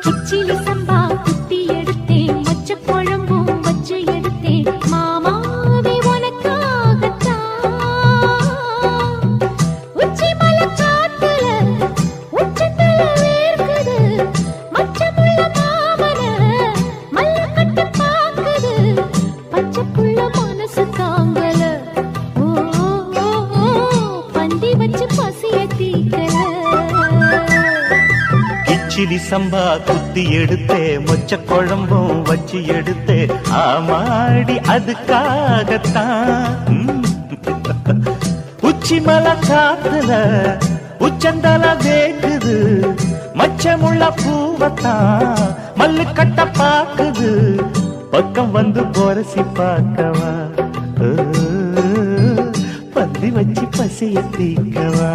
கிச்சிலி சம்பா குத்தி எடுத்தேன், மொச்ச குழம்பும் வச்சு எடுத்தேன், மாமாவே உனக்காகத்தான். உச்சி மலை காத்துல உச்சத்துல வேர்க்குது, மச்சமுள்ள மாமன மல்லக்கட்டு பாக்குது, பச்சை புள்ள மனசு தாங்கல, ஓ பந்தி வச்சு பசிய தீக்கல. கிச்சிலி சம்பா குத்தி எடுத்தே, மொச்ச குழம்பும் வச்சு எடுத்தே, ஆமாடி அதுக்காகத்தான். உச்சி மலை காத்துல உச்சந்தல வேக்குது, மச்சமுள்ள பூவத்தான் மல்லு கட்ட பாக்குது, பக்கம் வந்து போரசி பார்க்கவா, பந்தி வச்சு பசிய தீக்கவா.